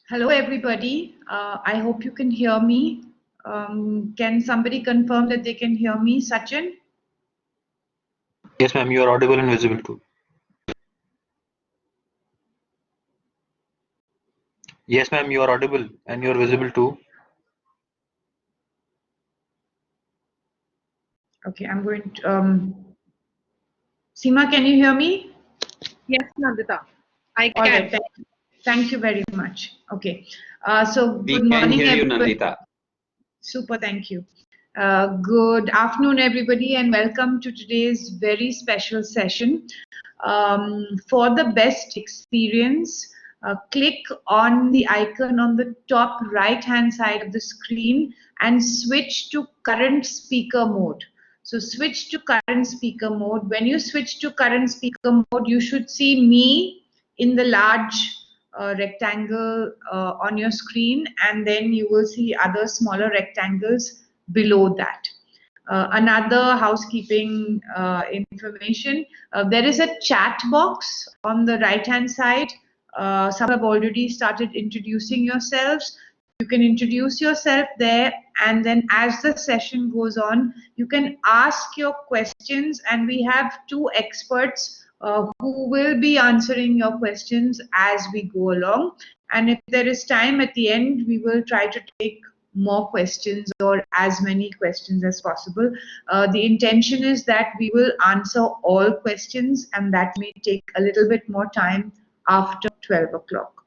Hello, everybody. I hope you can hear me. Can somebody confirm that they can hear me, Sachin? Yes, ma'am, you are audible and visible too. Yes, ma'am, you are audible and you are visible too. Okay, I'm going to. Seema, can you hear me? Yes, Nandita, I All can. right. Thank you very much. Okay. So We good can morning, hear you, everybody. Nandita. Super. Thank you. Good afternoon, everybody, and welcome to today's very special session. For the best experience, click on the icon on the top right-hand side of the screen and switch to current speaker mode. So switch to current speaker mode. When you switch to current speaker mode, you should see me in the large rectangle on your screen, and then you will see other smaller rectangles below that. Another housekeeping information, there is a chat box on the right hand side. Some have already started introducing yourselves. You can introduce yourself there, and then as the session goes on, you can ask your questions, and we have two experts who will be answering your questions as we go along. And if there is time at the end, we will try to take more questions or as many questions as possible. The intention is that we will answer all questions, and that may take a little bit more time after 12 o'clock.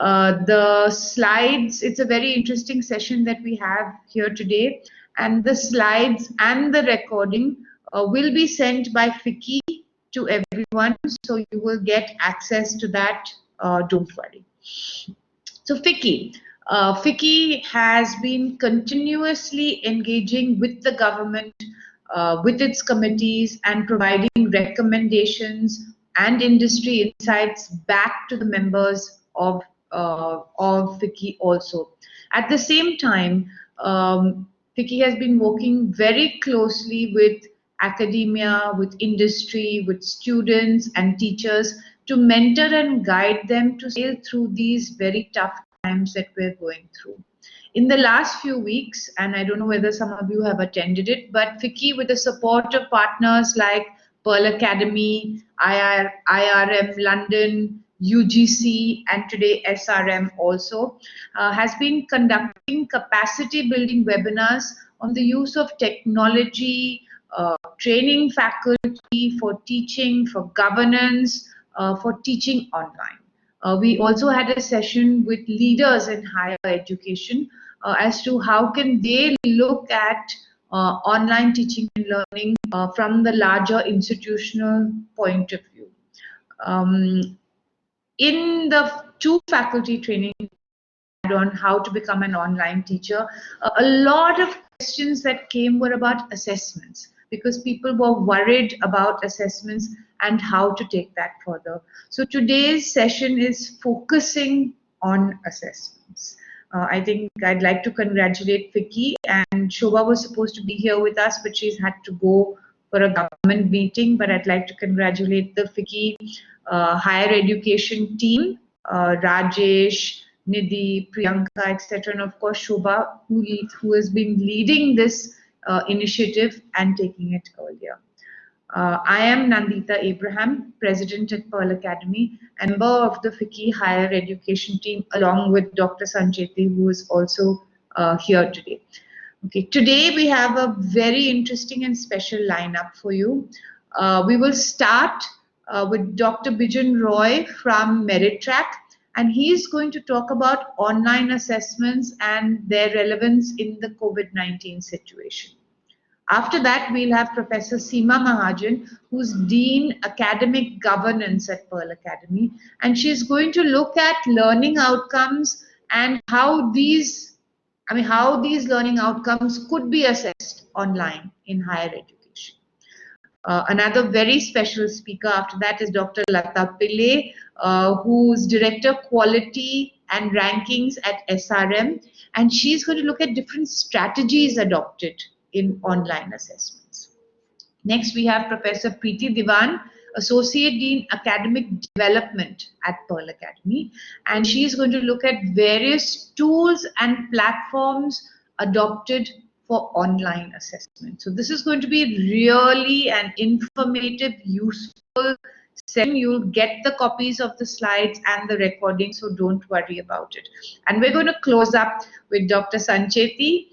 The slides, it's a very interesting session that we have here today, and the slides and the recording will be sent by FICCI to everyone, so you will get access to that, don't worry. So FICCI has been continuously engaging with the government, with its committees, and providing recommendations and industry insights back to the members of FICCI also. At the same time, FICCI has been working very closely with academia, with industry, with students and teachers to mentor and guide them to sail through these very tough times that we're going through. In the last few weeks, and I don't know whether some of you have attended it, but FICCI, with the support of partners like Pearl Academy, IRM London, UGC, and today SRM also, has been conducting capacity building webinars on the use of technology, training faculty for teaching, for governance, for teaching online. We also had a session with leaders in higher education as to how can they look at online teaching and learning from the larger institutional point of view. In the two faculty training on how to become an online teacher, a lot of questions that came were about assessments, because people were worried about assessments and how to take that further. So today's session is focusing on assessments. I think I'd like to congratulate FICCI, and Shobha was supposed to be here with us, but she's had to go for a government meeting. But I'd like to congratulate the FICCI higher education team, Rajesh, Nidhi, Priyanka, etc., and of course Shobha, who has been leading this initiative and taking it earlier. I am Nandita Abraham, President at Pearl Academy, and member of the FICCI Higher Education team, along with Dr. Sancheti, who is also here today. Okay, today we have a very interesting and special lineup for you. We will start with Dr. Bijan Roy from Merittrack, and he is going to talk about online assessments and their relevance in the COVID-19 situation. After that, we'll have Professor Seema Mahajan, who's Dean Academic Governance at Pearl Academy, and she's going to look at learning outcomes and how these learning outcomes could be assessed online in higher education. Another very special speaker after that is Dr. Latha Pillai, who's Director Quality and Rankings at SRM, and she's going to look at different strategies adopted in online assessments. Next, we have Professor Preeti Diwan, Associate Dean Academic Development at Pearl Academy, and she is going to look at various tools and platforms adopted for online assessment. So this is going to be really an informative, useful session. You'll get the copies of the slides and the recording, so don't worry about it. And we're going to close up with Dr. Sancheti,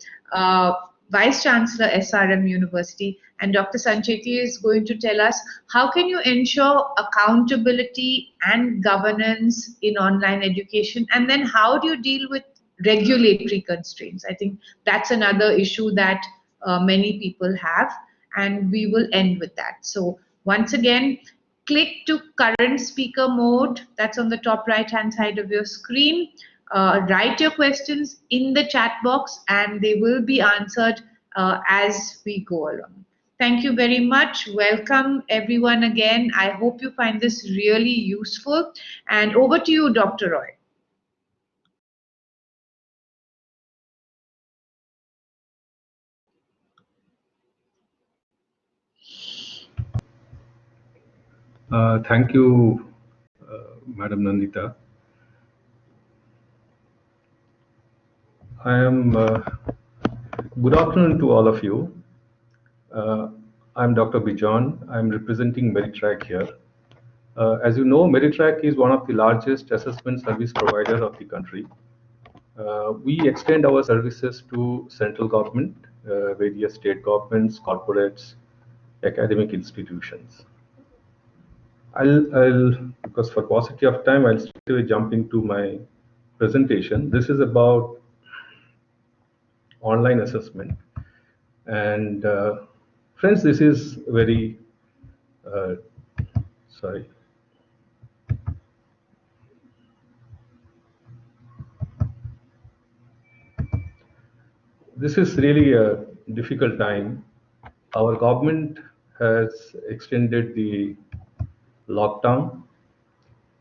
Vice Chancellor SRM University, and Dr. Sancheti is going to tell us how can you ensure accountability and governance in online education, and then how do you deal with regulatory constraints. I think that's another issue that many people have, and we will end with that. So once again, click to current speaker mode, that's on the top right hand side of your screen. Write your questions in the chat box and they will be answered as we go along. Thank you very much. Welcome everyone again. I hope you find this really useful. And over to you, Dr. Roy. Thank you, Madam Nandita. Good afternoon to all of you. I'm Dr. Bijan. I'm representing Meritrack here. As you know, Meritrack is one of the largest assessment service provider of the country. We extend our services to central government, various state governments, corporates, academic institutions. Because for paucity of time, I'll straight away jump into my presentation. This is about online assessment. And friends, this is very, sorry. This is really a difficult time. Our government has extended the lockdown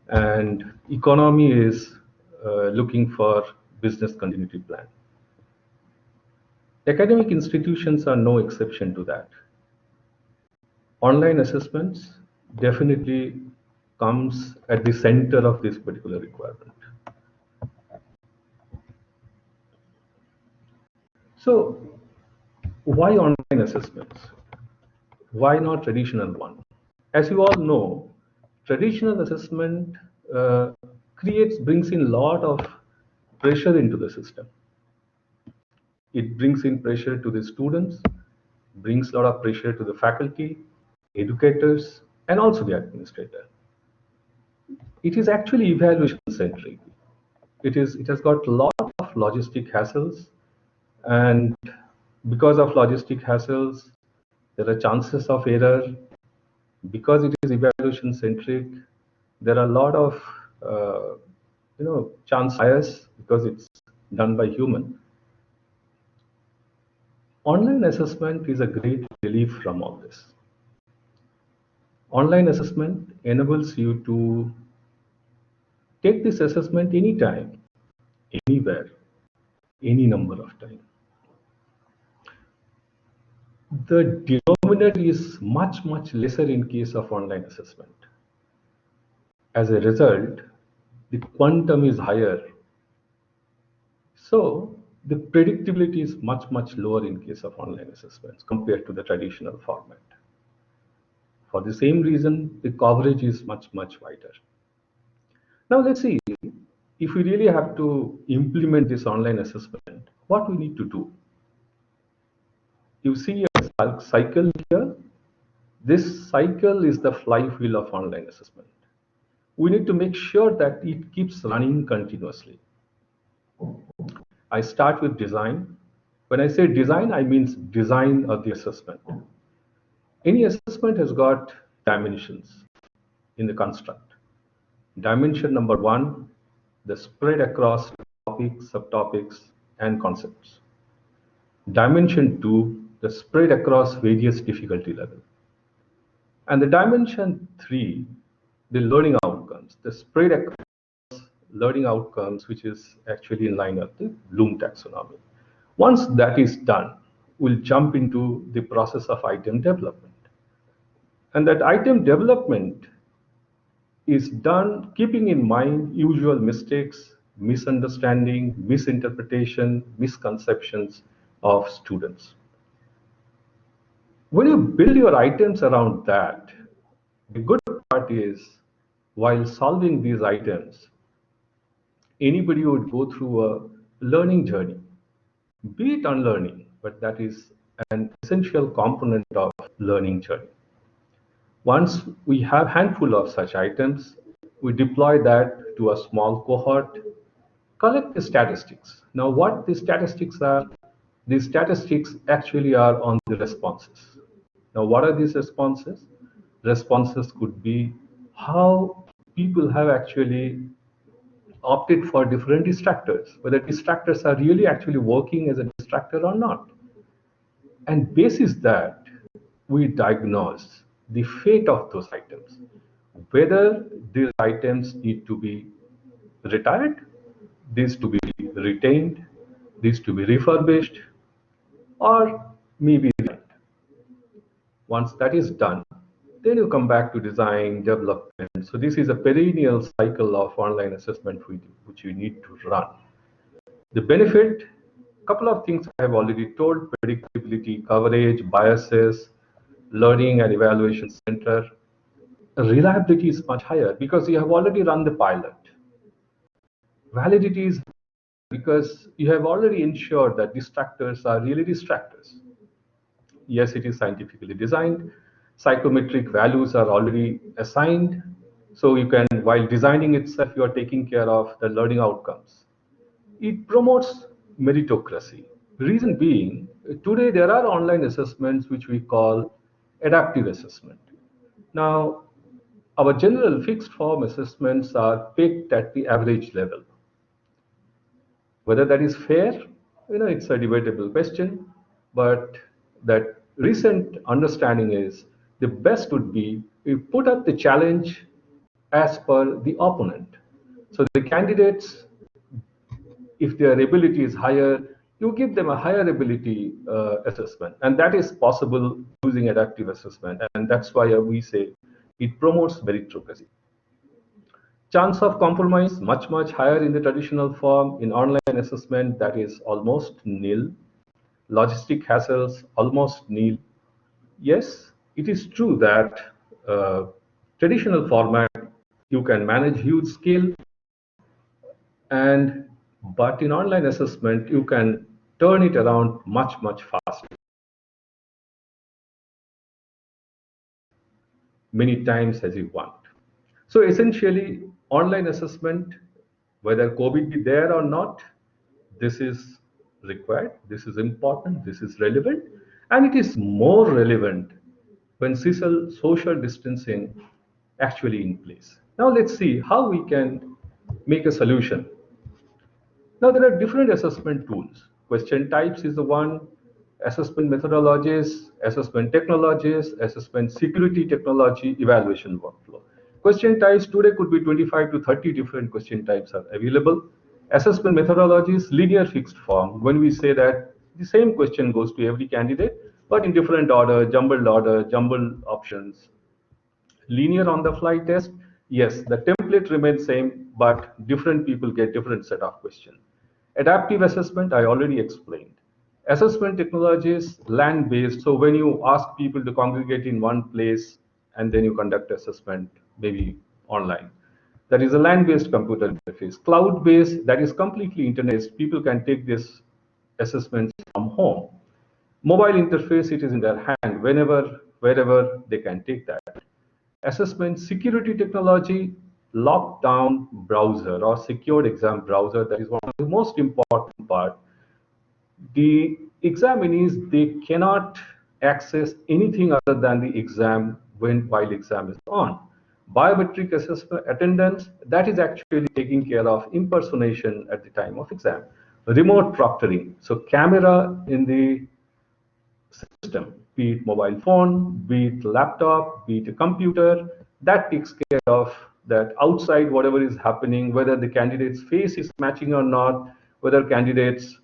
and economy is looking for business continuity plan. Academic institutions are no exception to that. Online assessments definitely comes at the center of this particular requirement. So why online assessments? Why not traditional one? As you all know, traditional assessment brings in a lot of pressure into the system. It brings in pressure to the students, brings a lot of pressure to the faculty, educators, and also the administrator. It is actually evaluation centric. It has got a lot of logistic hassles, and because of logistic hassles, there are chances of error. Because it is evaluation centric, there are a lot of chance bias because it's done by human. Online assessment is a great relief from all this. Online assessment enables you to take this assessment anytime, anywhere, any number of times. The denominator is much, much lesser in case of online assessment. As a result, the quantum is higher. So the predictability is much, much lower in case of online assessments compared to the traditional format. For the same reason, the coverage is much, much wider. Now let's see, if we really have to implement this online assessment, what we need to do. You see a cycle here. This cycle is the flywheel of online assessment. We need to make sure that it keeps running continuously. I start with design. When I say design, I mean design of the assessment. Any assessment has got dimensions in the construct. Dimension number one, the spread across topics, subtopics, and concepts. Dimension two, the spread across various difficulty levels. And the dimension three, the learning outcomes, the spread across learning outcomes, which is actually in line with the Bloom taxonomy. Once that is done, we'll jump into the process of item development. And that item development is done keeping in mind usual mistakes, misunderstanding, misinterpretation, misconceptions of students. When you build your items around that, the good part is while solving these items, anybody would go through a learning journey, be it unlearning, but that is an essential component of learning journey. Once we have handful of such items, we deploy that to a small cohort, collect the statistics. Now, what the statistics are? These statistics actually are on the responses. Now, what are these responses? Responses could be how people have actually opted for different distractors, whether distractors are really actually working as a distractor or not. And basis that, we diagnose the fate of those items, whether these items need to be retired, these to be retained, these to be refurbished, or maybe resigned. Once that is done, then you come back to design, development. So this is a perennial cycle of online assessment which you need to run. The benefit, couple of things I have already told: predictability, coverage, biases, learning and evaluation center. Reliability is much higher because you have already run the pilot. Validity is because you have already ensured that distractors are really distractors. Yes, it is scientifically designed. Psychometric values are already assigned. So you can, while designing itself, you are taking care of the learning outcomes. It promotes meritocracy. Reason being, today there are online assessments which we call adaptive assessment. Now, our general fixed form assessments are picked at the average level. Whether that is fair, it's a debatable question, but that recent understanding is the best would be we put up the challenge as per the opponent. So the candidates, if their ability is higher, you give them a higher ability assessment, and that is possible using adaptive assessment, and that's why we say it promotes meritocracy. Chance of compromise much higher in the traditional form. In online assessment, that is almost nil. Logistic hassles almost nil. Yes, it is true that traditional format you can manage huge scale, and but in online assessment you can turn it around much faster, many times as you want. So essentially, online assessment, whether COVID be there or not, this is required, this is important, this is relevant, and it is more relevant when social distancing actually in place. Now let's see how we can make a solution. Now there are different assessment tools. Question types is the one, assessment methodologies, assessment technologies, assessment security technology, evaluation workflow. Question types today could be 25 to 30 different question types are available. Assessment methodologies, linear fixed form. When we say that the same question goes to every candidate, but in different order, jumbled options. Linear on the fly test, yes, the template remains same, but different people get different set of questions. Adaptive assessment, I already explained. Assessment technologies, land based, so when you ask people to congregate in one place and then you conduct assessment maybe online, that is a land based computer interface. Cloud based, that is completely internet based, people can take this assessments from home. Mobile interface, it is in their hand, wherever they can take that. Assessment security technology, lockdown browser or secured exam browser, that is one of the most important part. The examinees, they cannot access anything other than the exam while exam is on. Biometric assessment attendance, that is actually taking care of impersonation at the time of exam. Remote proctoring, so camera in the system, be it mobile phone, be it laptop, be it a computer, that takes care of that outside whatever is happening, whether the candidate's face is matching or not, whether candidate's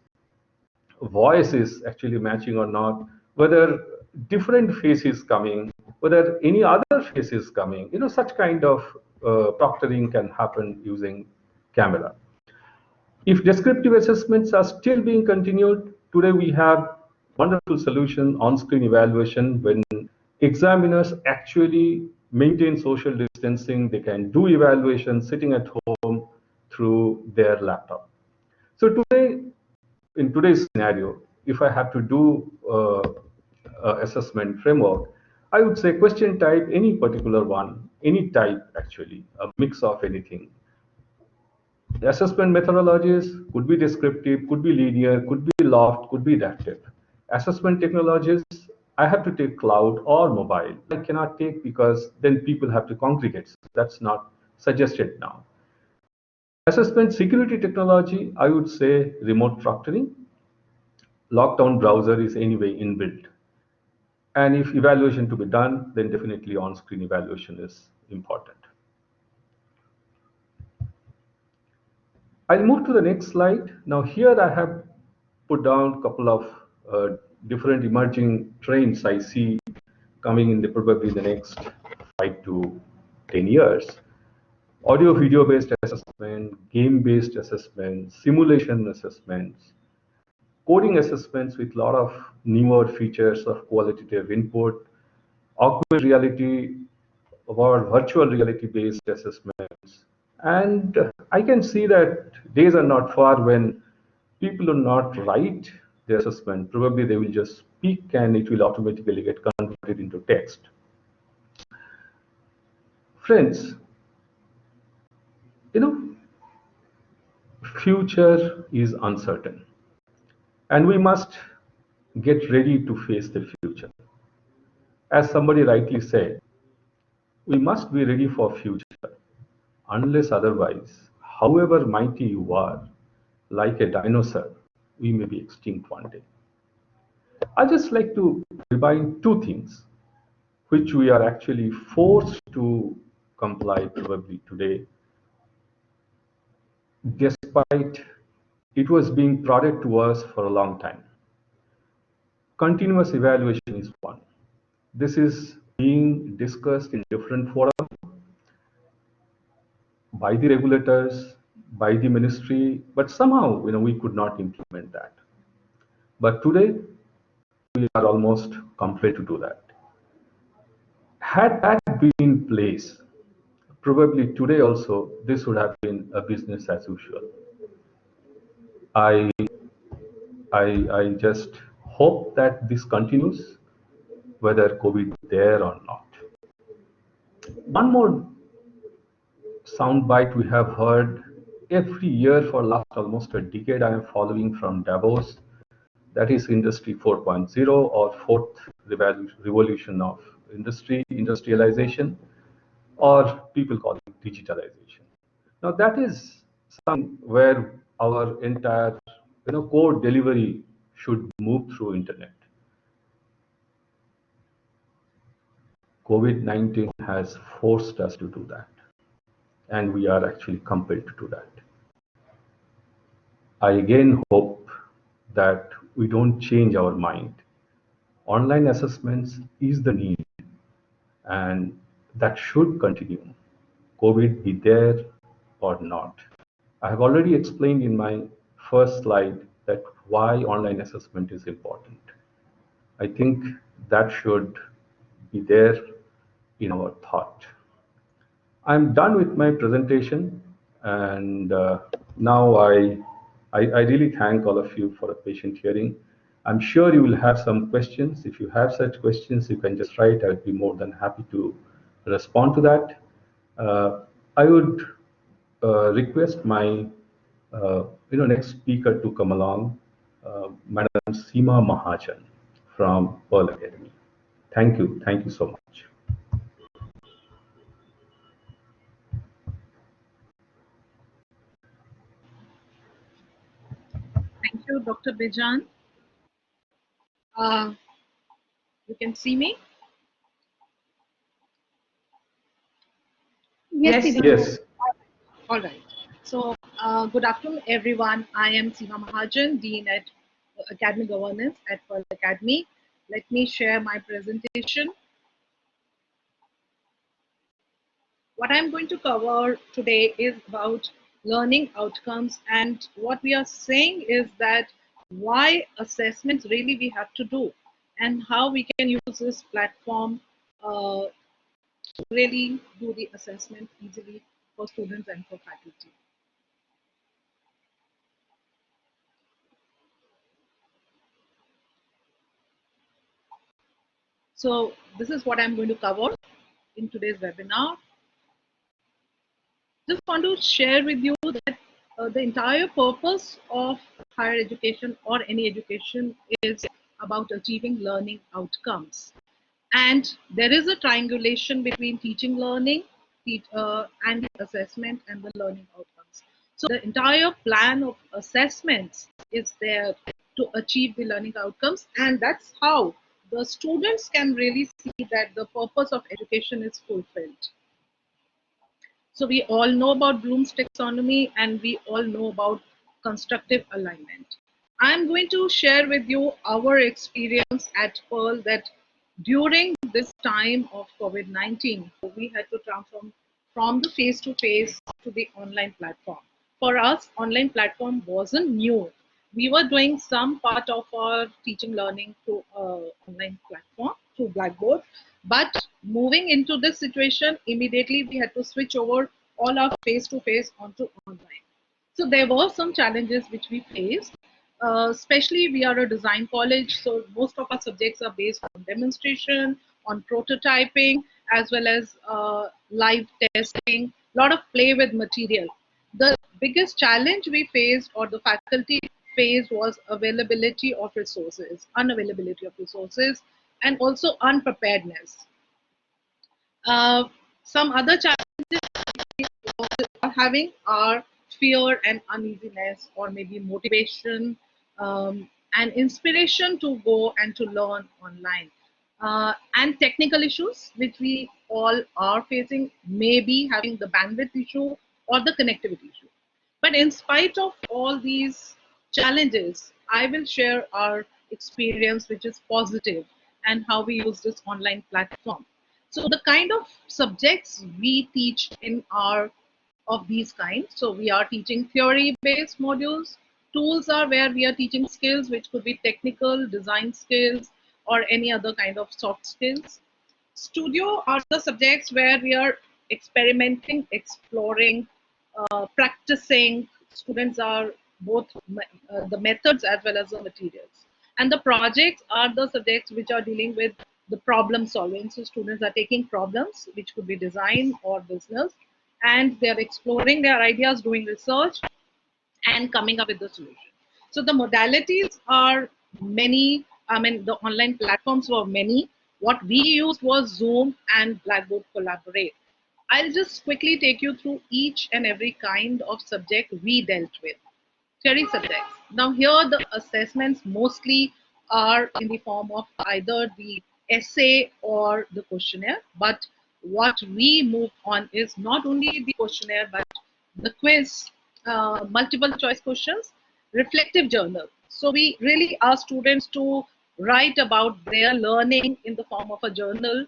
voice is actually matching or not, whether different phase is coming, whether any other phase is coming, such kind of proctoring can happen using camera. If descriptive assessments are still being continued, today we have wonderful solution on-screen evaluation. When examiners actually maintain social distancing, they can do evaluation sitting at home through their laptop. So today, in today's scenario, if I have to do assessment framework, I would say question type, any particular one, any type actually, a mix of anything. The assessment methodologies could be descriptive, could be linear, could be loft, could be adaptive. Assessment technologies, I have to take cloud or mobile. I cannot take because then people have to congregate. That's not suggested now. Assessment security technology, I would say remote proctoring. Lockdown browser is anyway inbuilt. And if evaluation to be done, then definitely on-screen evaluation is important. I'll move to the next slide. Now here I have put down a couple of different emerging trends I see coming in probably the next 5 to 10 years. Audio video based assessment, game based assessment, simulation assessments, coding assessments with a lot of newer features of qualitative input, augmented reality or virtual reality based assessments. And I can see that days are not far when people will not write their assessment. Probably they will just speak and it will automatically get converted into text. Friends, future is uncertain and we must get ready to face the future. As somebody rightly said, we must be ready for future. Unless otherwise, however mighty you are, like a dinosaur, we may be extinct one day. I just like to remind two things which we are actually forced to comply probably today, despite it was being prodded to us for a long time. Continuous evaluation is one. This is being discussed in different forums by the regulators, by the ministry, but somehow we could not implement that. But today we are almost compelled to do that. Had that been in place, probably today also this would have been a business as usual. I I just hope that this continues, whether COVID is there or not. One more soundbite we have heard every year for last almost a decade. I am following from Davos. That is Industry 4.0 or fourth revolution of industrialization, or people call it digitalization. Now that is something where our entire core delivery should move through internet. COVID-19 has forced us to do that, and we are actually compelled to do that. I again hope that we don't change our mind. Online assessments is the need, and that should continue, COVID be there or not. I have already explained in my first slide that why online assessment is important. I think that should be there in our thought. I'm done with my presentation, and now I really thank all of you for a patient hearing. I'm sure you will have some questions. If you have such questions, you can just write. I'll be more than happy to respond to that. I would request my next speaker to come along, Madam Seema Mahajan from Pearl Academy. Thank you so much. Thank you, Dr. Bijan. You can see me? Yes, Seema. Yes. All right. So, good afternoon, everyone. I am Seema Mahajan, Dean at Academic Governance at Pearl Academy. Let me share my presentation. What I'm going to cover today is about learning outcomes, and what we are saying is that why assessments really we have to do and how we can use this platform to really do the assessment easily for students and for faculty. So this is what I'm going to cover in today's webinar. Just want to share with you that the entire purpose of higher education or any education is about achieving learning outcomes. And there is a triangulation between teaching, learning, and the assessment and the learning outcomes. So the entire plan of assessments is there to achieve the learning outcomes, and that's how the students can really see that the purpose of education is fulfilled. So we all know about Bloom's taxonomy and we all know about constructive alignment. I'm going to share with you our experience at Pearl that during this time of COVID-19, we had to transform from the face-to-face to the online platform. For us, online platform wasn't new. We were doing some part of our teaching learning through online platform, through Blackboard, but moving into this situation, immediately we had to switch over all our face-to-face onto online. So there were some challenges which we faced. Especially we are a design college, so most of our subjects are based on demonstration, on prototyping, as well as live testing, a lot of play with material. The biggest challenge we faced or the faculty faced was availability of resources, unavailability of resources, and also unpreparedness. Uh, some other challenges are having are fear and uneasiness, or maybe motivation and inspiration to go and to learn online. And technical issues, which we all are facing, maybe having the bandwidth issue or the connectivity issue. But in spite of all these challenges, I will share our experience, which is positive, and how we use this online platform. So the kind of subjects we teach in our of these kinds. So we are teaching theory-based modules. Tools are where we are teaching skills, which could be technical, design skills, or any other kind of soft skills. Studio are the subjects where we are experimenting, exploring, practicing. Students are both the methods as well as the materials. And the projects are the subjects which are dealing with the problem solving. So students are taking problems, which could be design or business, and they're exploring their ideas, doing research, and coming up with the solution. So the modalities are many. I mean, the online platforms were many. What we used was Zoom and Blackboard Collaborate. I'll just quickly take you through each and every kind of subject we dealt with. Theory subjects. Now here the assessments mostly are in the form of either the essay or the questionnaire, but what we move on is not only the questionnaire but the quiz, multiple choice questions, reflective journal. So we really ask students to write about their learning in the form of a journal,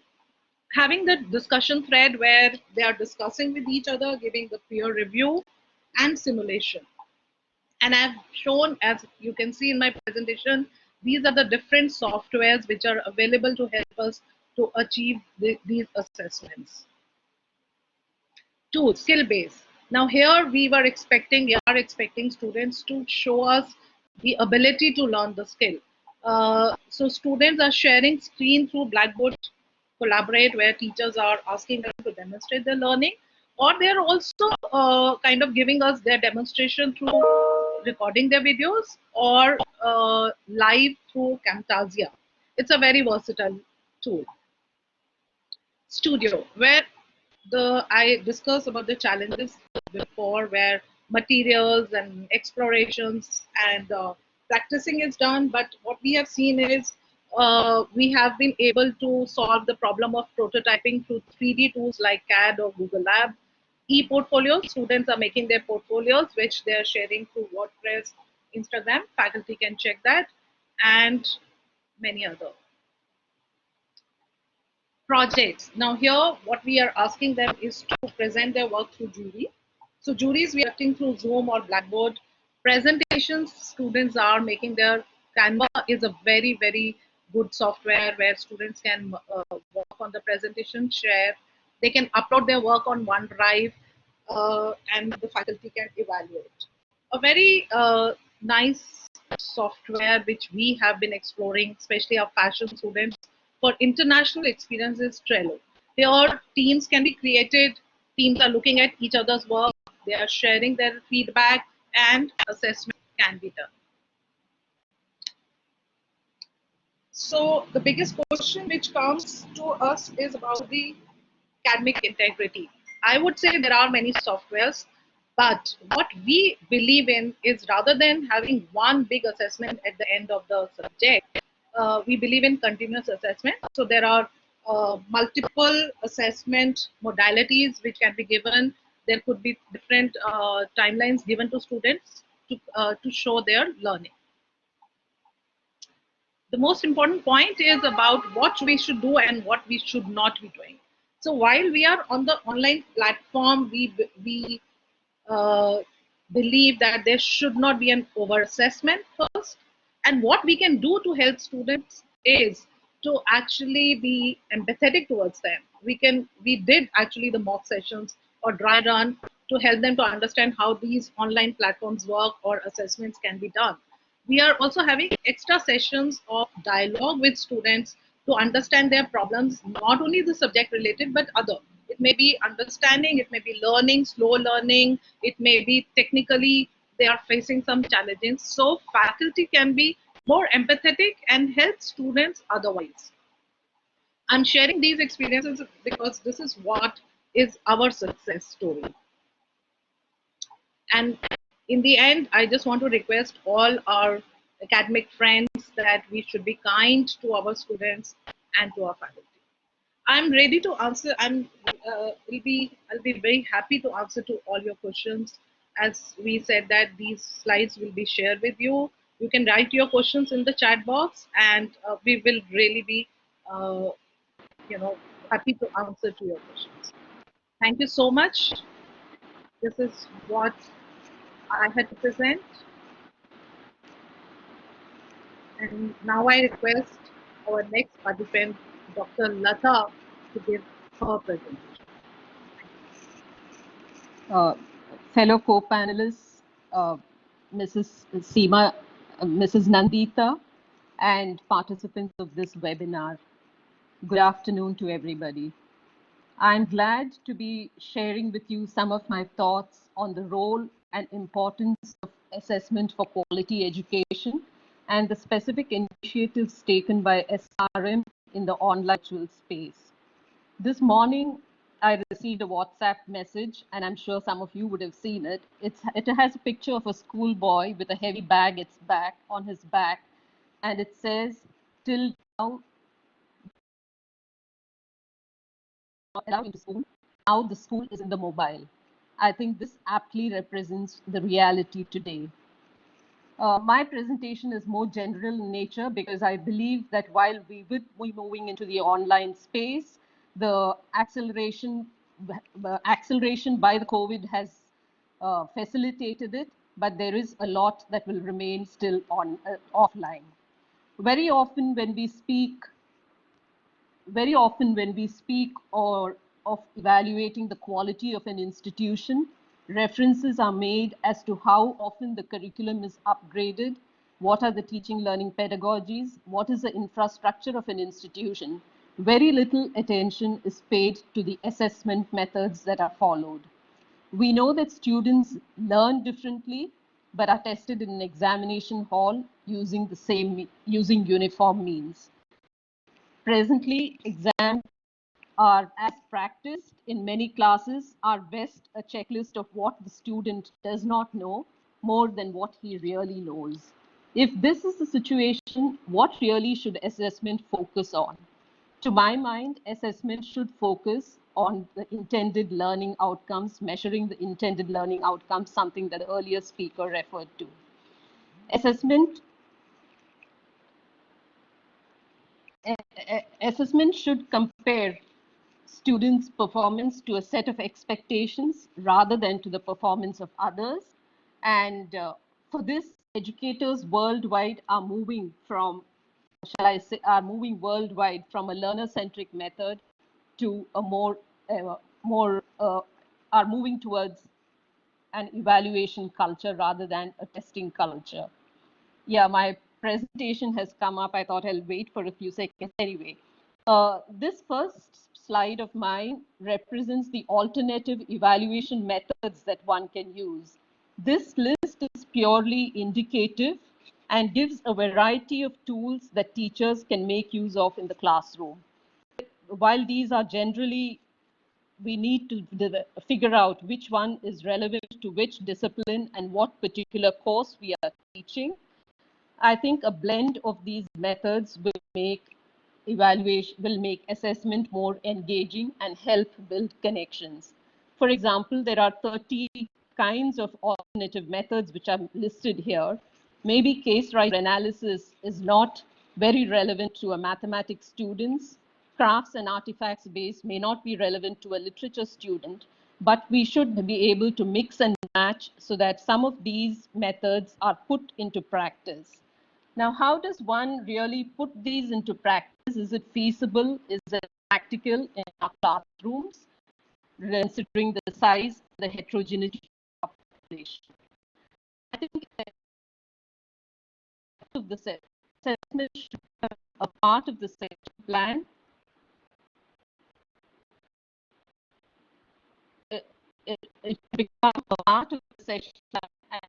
having the discussion thread where they are discussing with each other, giving the peer review and simulation. And I've shown, as you can see in my presentation, these are the different softwares which are available to help us to achieve these assessments. Two, skill base. Now here we are expecting students to show us the ability to learn the skill. So students are sharing screen through Blackboard Collaborate, where teachers are asking them to demonstrate their learning, or they're also kind of giving us their demonstration through recording their videos or live through Camtasia. It's a very versatile tool. Studio, where I discussed about the challenges before, where materials and explorations and practicing is done. But what we have seen is we have been able to solve the problem of prototyping through 3D tools like CAD or Google Lab. E-portfolios, students are making their portfolios, which they are sharing through WordPress, Instagram. Faculty can check that, and many other. projects. Now here, what we are asking them is to present their work through jury. So juries we are conducting through Zoom or Blackboard. Presentations, students are making their Canva is a very, very good software where students can work on the presentation, share. They can upload their work on OneDrive and the faculty can evaluate. A very nice software which we have been exploring, especially our fashion students, for international experiences, Trello. Here, teams can be created. Teams are looking at each other's work. They are sharing their feedback, and assessment can be done. So the biggest question which comes to us is about the academic integrity. I would say there are many softwares, but what we believe in is rather than having one big assessment at the end of the subject, we believe in continuous assessment. So there are multiple assessment modalities which can be given. There could be different timelines given to students to show their learning. The most important point is about what we should do and what we should not be doing. So while we are on the online platform, we uh, believe that there should not be an over assessment first. And what we can do to help students is to actually be empathetic towards them. We did actually the mock sessions or dry run to help them to understand how these online platforms work or assessments can be done. We are also having extra sessions of dialogue with students to understand their problems, not only the subject related, but other. It may be understanding, it may be learning, slow learning, it may be technically they are facing some challenges. So faculty can be more empathetic and help students otherwise. I'm sharing these experiences because this is what is our success story. And in the end, I just want to request all our academic friends that we should be kind to our students and to our faculty. I'm ready to answer. I'll be very happy to answer to all your questions. As we said that these slides will be shared with you. You can write your questions in the chat box, and we will really be, uh, happy to answer to your questions. Thank you so much. This is what I had to present. And now I request our next participant, Dr. Latha, to give her presentation. Fellow co-panelists, Mrs. Seema, Mrs. Nandita, and participants of this webinar. Good afternoon to everybody. I'm glad to be sharing with you some of my thoughts on the role and importance of assessment for quality education and the specific initiatives taken by SRM in the online virtual space. This morning, I received a WhatsApp message, and I'm sure some of you would have seen it. It has a picture of a schoolboy with a heavy bag on his back, and it says, "Till now, allowed into school. Now the school is in the mobile." I think this aptly represents the reality today. My presentation is more general in nature because I believe that while we will be moving into the online space, the acceleration by the COVID has facilitated it, but there is a lot that will remain still offline. Very often when we speak or of evaluating the quality of an institution, references are made as to how often the curriculum is upgraded, what are the teaching learning pedagogies, what is the infrastructure of an institution. Very little attention is paid to the assessment methods that are followed. We know that students learn differently, but are tested in an examination hall using uniform means. Presently, exams are, as practiced in many classes, are best a checklist of what the student does not know more than what he really knows. If this is the situation, what really should assessment focus on? To my mind, assessment should focus on the intended learning outcomes, measuring the intended learning outcomes, something that the earlier speaker referred to. Assessment assessment should compare students' performance to a set of expectations rather than to the performance of others. And for this, educators worldwide are moving from, shall I say, are moving worldwide from a learner-centric method to a are moving towards an evaluation culture rather than a testing culture. Yeah, my presentation has come up. I thought I'll wait for a few seconds anyway. This first slide of mine represents the alternative evaluation methods that one can use. This list is purely indicative and gives a variety of tools that teachers can make use of in the classroom. While these are generally, we need to figure out which one is relevant to which discipline and what particular course we are teaching. I think a blend of these methods will make assessment more engaging and help build connections. For example, there are 30 kinds of alternative methods which are listed here. Maybe case-wise analysis is not very relevant to a mathematics student. Crafts and artifacts base may not be relevant to a literature student, but we should be able to mix and match so that some of these methods are put into practice. Now, how does one really put these into practice? Is it feasible? Is it practical in our classrooms, considering the size, the heterogeneity of the population? I think of the assessment should be a part of the session plan. It become a part of the session plan and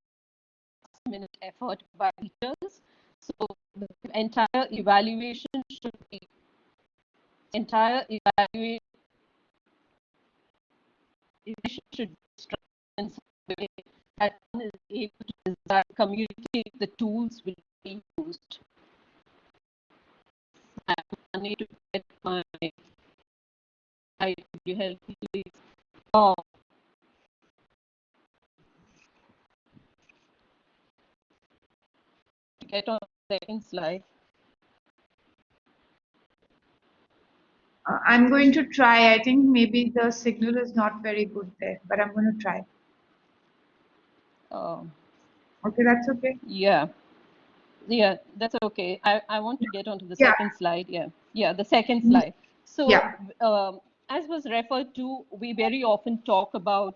last-minute effort by teachers. So the entire evaluation should be should be structured in such a way that one is able to design, communicate the tools will be used. I need to get my slide. Could you help me, please? Oh. Get on the second slide. I'm going to try. I think maybe the signal is not very good there, but I'm going to try. Okay, that's okay. Yeah, that's okay. I want to get onto the second slide. Yeah, the second slide. So as was referred to, we very often talk about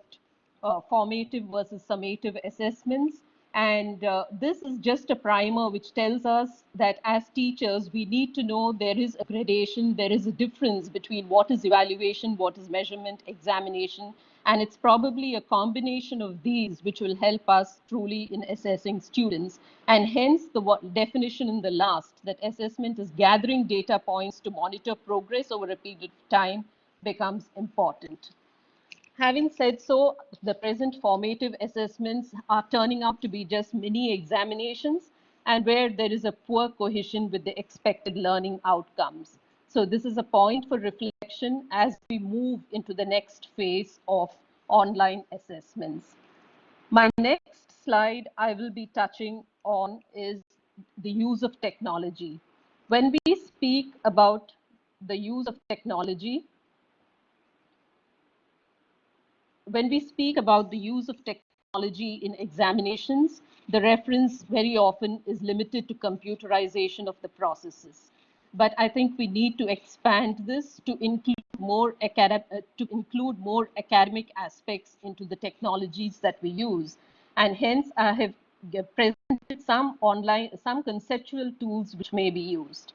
formative versus summative assessments. And this is just a primer which tells us that as teachers, we need to know there is a gradation, there is a difference between what is evaluation, what is measurement, examination, and it's probably a combination of these which will help us truly in assessing students. And hence the definition in the last, that assessment is gathering data points to monitor progress over a period of time, becomes important. Having said so, the present formative assessments are turning out to be just mini examinations and where there is a poor cohesion with the expected learning outcomes. So this is a point for reflection as we move into the next phase of online assessments. My next slide I will be touching on is the use of technology. When we speak about the use of technology, in examinations, the reference very often is limited to computerization of the processes. But I think we need to expand this to include more academic aspects into the technologies that we use. And hence, I have presented some conceptual tools which may be used.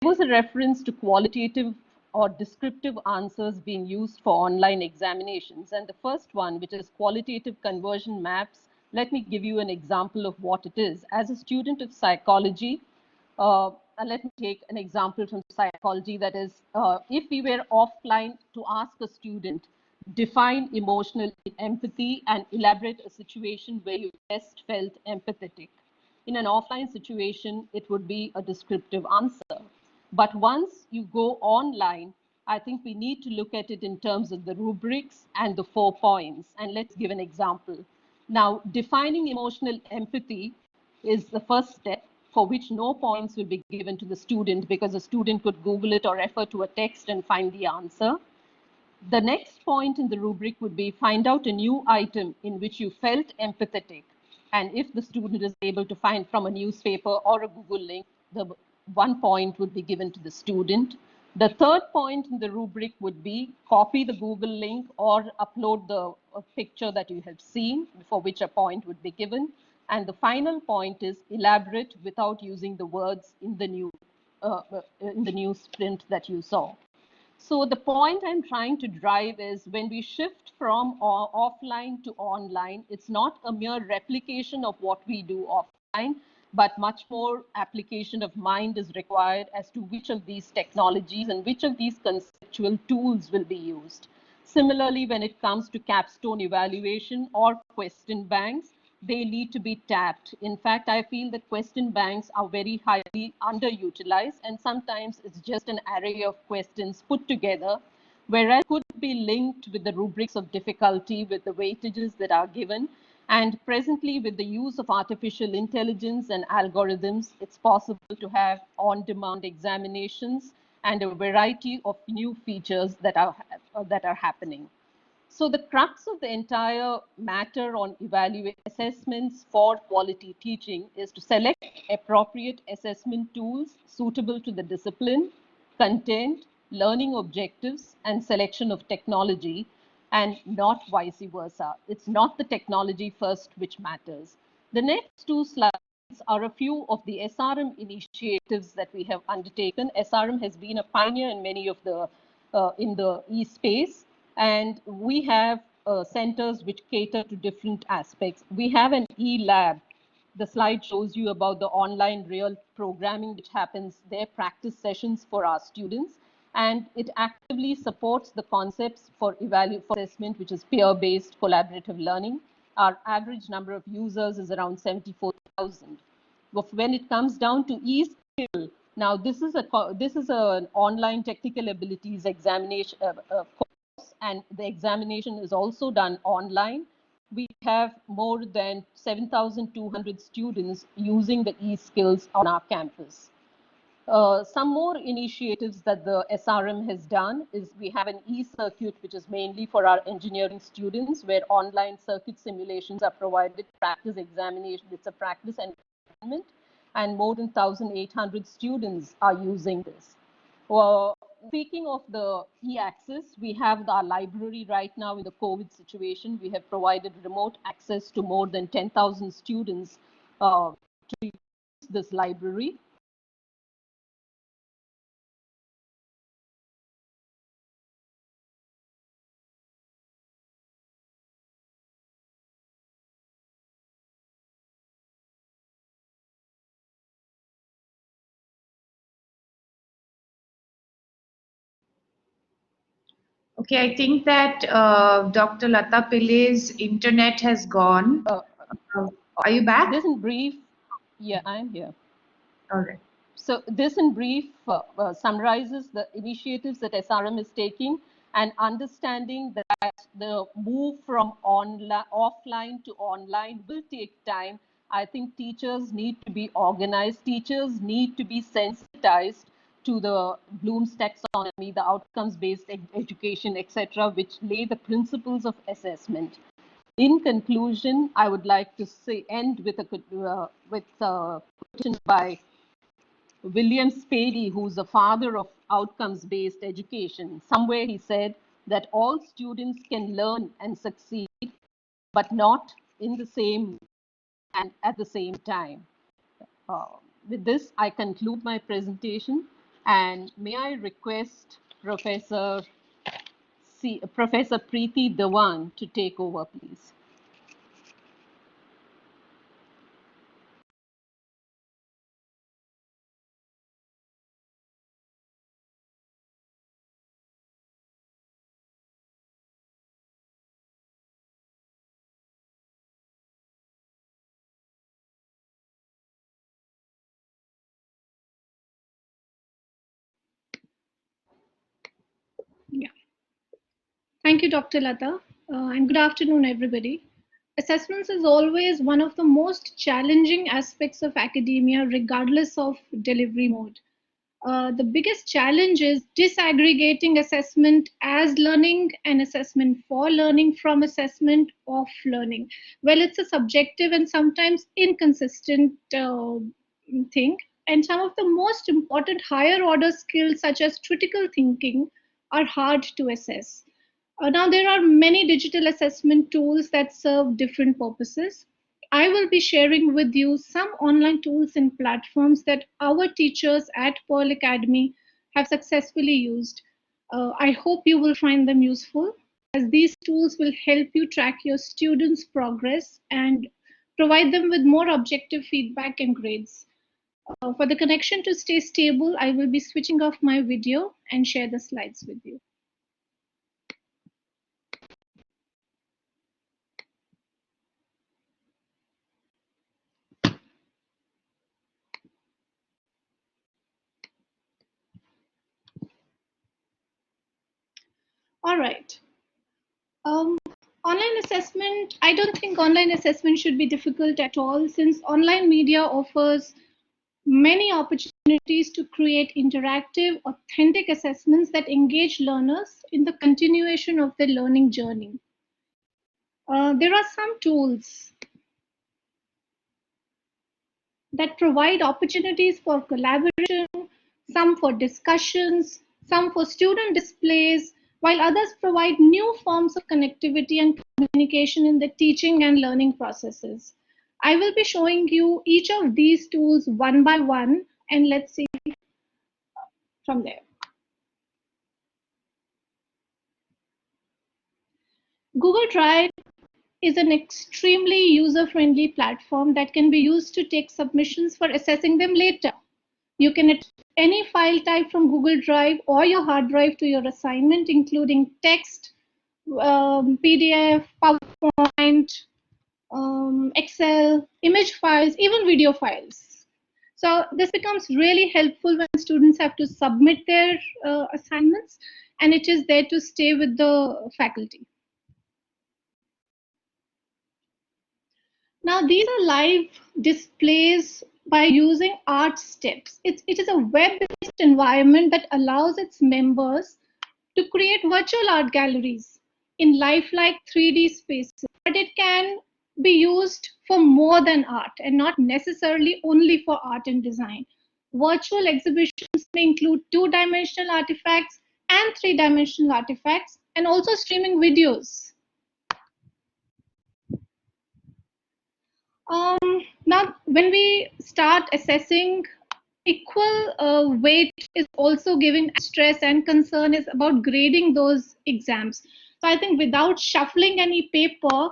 There was a reference to qualitative or descriptive answers being used for online examinations. And the first one, which is qualitative conversion maps, let me give you an example of what it is. As a student of psychology, let me take an example from psychology. That is, if we were offline to ask a student, define emotional empathy and elaborate a situation where you best felt empathetic. In an offline situation, it would be a descriptive answer. But once you go online, I think we need to look at it in terms of the rubrics and the 4 points. And let's give an example. Now, defining emotional empathy is the first step. for which no points will be given to the student because the student could Google it or refer to a text and find the answer. The next point in the rubric would be find out a new item in which you felt empathetic. And if the student is able to find from a newspaper or a Google link, the 1 point would be given to the student. The third point in the rubric would be copy the Google link or upload the picture that you have seen, for which a point would be given. And the final point is elaborate without using the words in the newsprint that you saw. So the point I'm trying to drive is when we shift from offline to online, it's not a mere replication of what we do offline, but much more application of mind is required as to which of these technologies and which of these conceptual tools will be used. Similarly, when it comes to capstone evaluation or question banks, they need to be tapped. In fact, I feel that question banks are very highly underutilized, and sometimes it's just an array of questions put together, whereas could be linked with the rubrics of difficulty, with the weightages that are given. And presently, with the use of artificial intelligence and algorithms, it's possible to have on-demand examinations and a variety of new features that are happening. So the crux of the entire matter on assessments for quality teaching is to select appropriate assessment tools suitable to the discipline, content, learning objectives, and selection of technology, and not vice versa. It's not the technology first which matters. The next two slides are a few of the SRM initiatives that we have undertaken. SRM has been a pioneer in many of the in the e-space. And we have centers which cater to different aspects. We have an e-lab. The slide shows you about the online real programming which happens there, practice sessions for our students. And it actively supports the concepts for assessment, which is peer-based collaborative learning. Our average number of users is around 74,000. When it comes down to e-skill, now this is an online technical abilities examination and the examination is also done online. We have more than 7,200 students using the e-skills on our campus. Some more initiatives that the SRM has done is we have an e-circuit, which is mainly for our engineering students, where online circuit simulations are provided, practice examination, it's a practice environment, and more than 1,800 students are using this. Speaking of the e-access, we have our library right now in the COVID situation. We have provided remote access to more than 10,000 students to use this library. Okay, I think that Dr. Latha Pillai's internet has gone. Are you back? This in brief, yeah, I'm here. All right. So this in brief summarizes the initiatives that SRM is taking and understanding that the move from offline to online will take time. I think teachers need to be organized. Teachers need to be sensitized to the Bloom's taxonomy, the outcomes-based education, etc., which lay the principles of assessment. In conclusion, I would like to end with a question by William Spady, who's the father of outcomes-based education. Somewhere he said that all students can learn and succeed, but not in the same and at the same time. With this, I conclude my presentation, and may I request Professor Preeti Dewan to take over, please. Yeah. Thank you, Dr. Latha, and good afternoon, everybody. assessments is always one of the most challenging aspects of academia, regardless of delivery mode. The biggest challenge is disaggregating assessment as learning and assessment for learning from assessment of learning. Well, it's a subjective and sometimes inconsistent thing. And some of the most important higher order skills, such as critical thinking, are hard to assess. Now, there are many digital assessment tools that serve different purposes. I will be sharing with you some online tools and platforms that our teachers at Pearl Academy have successfully used. I hope you will find them useful, as these tools will help you track your students' progress and provide them with more objective feedback and grades. For the connection to stay stable, I will be switching off my video and share the slides with you. All right. Online assessment, I don't think online assessment should be difficult at all, since online media offers many opportunities to create interactive, authentic assessments that engage learners in the continuation of their learning journey. There are some tools that provide opportunities for collaboration, some for discussions, some for student displays, while others provide new forms of connectivity and communication in the teaching and learning processes. I will be showing you each of these tools one by one, and let's see from there. Google Drive is an extremely user-friendly platform that can be used to take submissions for assessing them later. You can add any file type from Google Drive or your hard drive to your assignment, including text, PDF, PowerPoint, Excel, image files, even video files. So this becomes really helpful when students have to submit their assignments, and it is there to stay with the faculty. Now, these are live displays by using art steps. It is a web-based environment that allows its members to create virtual art galleries in lifelike 3D spaces, but it can be used for more than art and not necessarily only for art and design. Virtual exhibitions may include two-dimensional artifacts and three-dimensional artifacts, and also streaming videos. Now, when we start assessing, equal weight is also given. Stress and concern is about grading those exams. So I think without shuffling any paper,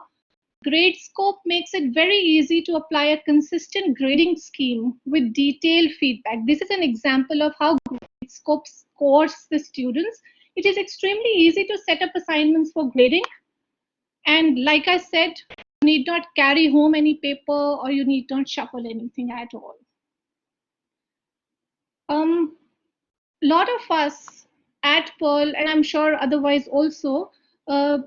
grade scope makes it very easy to apply a consistent grading scheme with detailed feedback. This is an example of how grade scope scores the students. It is extremely easy to set up assignments for grading. And like I said, you need not carry home any paper, or you need not shuffle anything at all. Lot of us at Pearl, and I'm sure otherwise also, take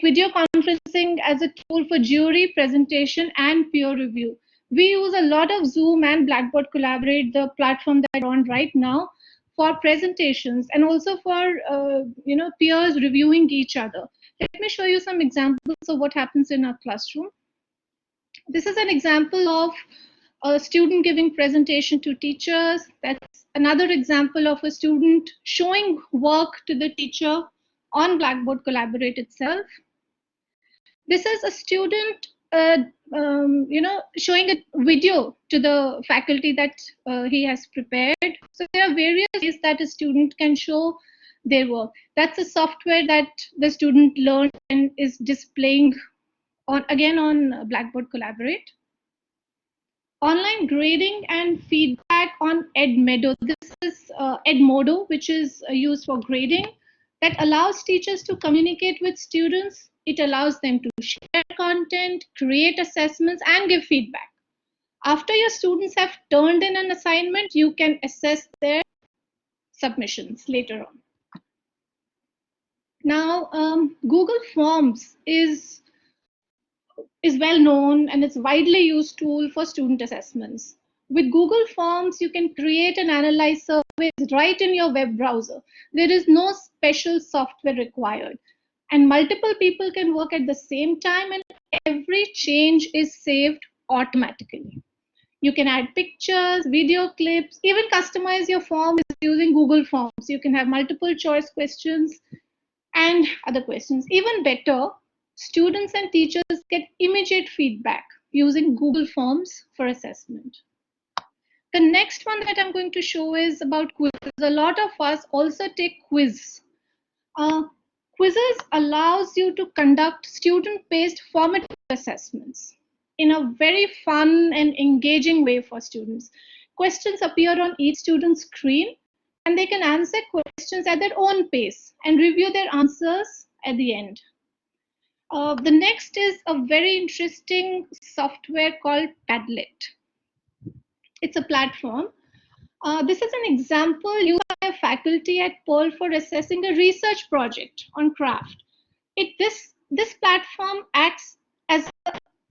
video conferencing as a tool for jury presentation and peer review. We use a lot of Zoom and Blackboard Collaborate, the platform that we're on right now, for presentations and also for peers reviewing each other. Let me show you some examples of what happens in our classroom. This is an example of a student giving presentation to teachers. That's another example of a student showing work to the teacher on Blackboard Collaborate itself. This is a student showing a video to the faculty that he has prepared. So there are various ways that a student can show their work. That's a software that the student learned and is displaying on Blackboard Collaborate. Online grading and feedback on Edmodo. This is Edmodo, which is used for grading, that allows teachers to communicate with students. It allows them to share content, create assessments, and give feedback. After your students have turned in an assignment, you can assess their submissions later on. Now, Google Forms is is well known and it's widely used tool for student assessments. With Google Forms, you can create and analyze surveys right in your web browser. There is no special software required. And multiple people can work at the same time, and every change is saved automatically. You can add pictures, video clips, even customize your form using Google Forms. You can have multiple choice questions and other questions. Even better, students and teachers get immediate feedback using Google Forms for assessment. The next one that I'm going to show is about quizzes. A lot of us also take quiz. Quizzes allows you to conduct student-based formative assessments in a very fun and engaging way for students. Questions appear on each student's screen, and they can answer questions at their own pace and review their answers at the end. The next is a very interesting software called Padlet. It's a platform. This is an example used by a faculty at Pearl for assessing a research project on craft. This platform acts as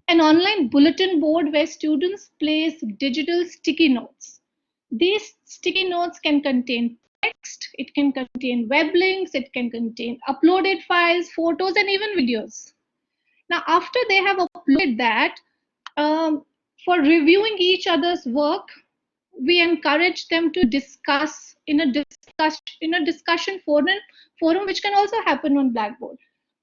an online bulletin board where students place digital sticky notes. These sticky notes can contain text, it can contain web links, it can contain uploaded files, photos, and even videos. Now, after they have uploaded that, for reviewing each other's work, we encourage them to discuss in a discussion forum which can also happen on Blackboard.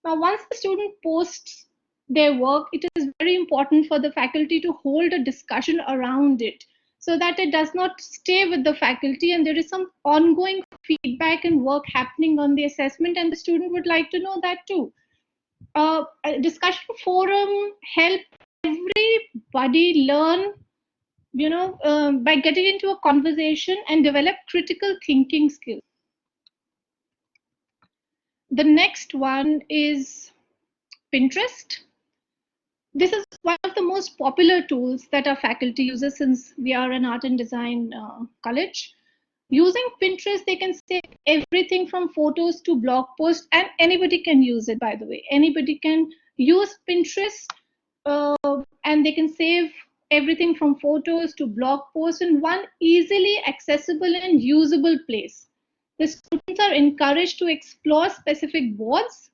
Now, once the student posts their work, it is very important for the faculty to hold a discussion around it so that it does not stay with the faculty and there is some ongoing feedback and work happening on the assessment, and the student would like to know that too. A discussion forum help everybody learn, by getting into a conversation and develop critical thinking skills. The next one is Pinterest. This is one of the most popular tools that our faculty uses since we are an art and design college. Using Pinterest, they can save everything from photos to blog posts, and anybody can use it, by the way. Anybody can use Pinterest and they can save everything from photos to blog posts in one easily accessible and usable place. The students are encouraged to explore specific boards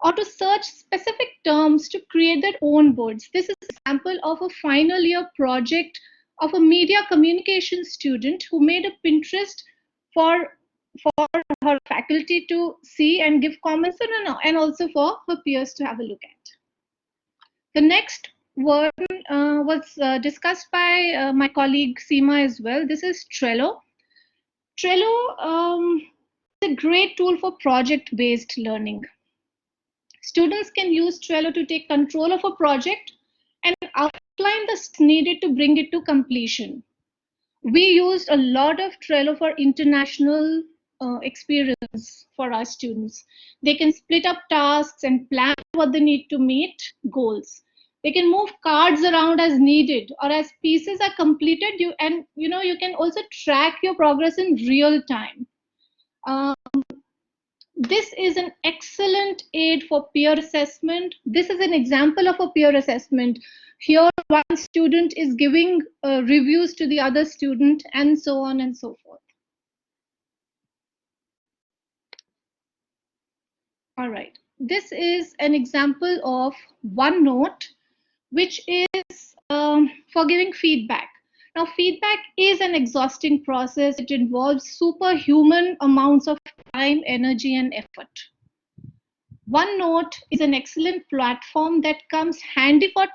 or to search specific terms to create their own boards. This is an example of a final year project of a media communication student who made a Pinterest for her faculty to see and give comments on, and also for her peers to have a look at. The next one was discussed by my colleague Seema as well. This is Trello. Trello is a great tool for project-based learning. Students can use Trello to take control of a project and outline the steps needed to bring it to completion. We used a lot of Trello for international experience for our students. They can split up tasks and plan what they need to meet goals. They can move cards around as needed, or as pieces are completed, you can also track your progress in real time. This is an excellent aid for peer assessment. This is an example of a peer assessment. Here, one student is giving reviews to the other student, and so on and so forth. All right. This is an example of OneNote, which is for giving feedback. Now, feedback is an exhausting process. It involves superhuman amounts of time, energy, and effort. OneNote is an excellent platform that comes handy for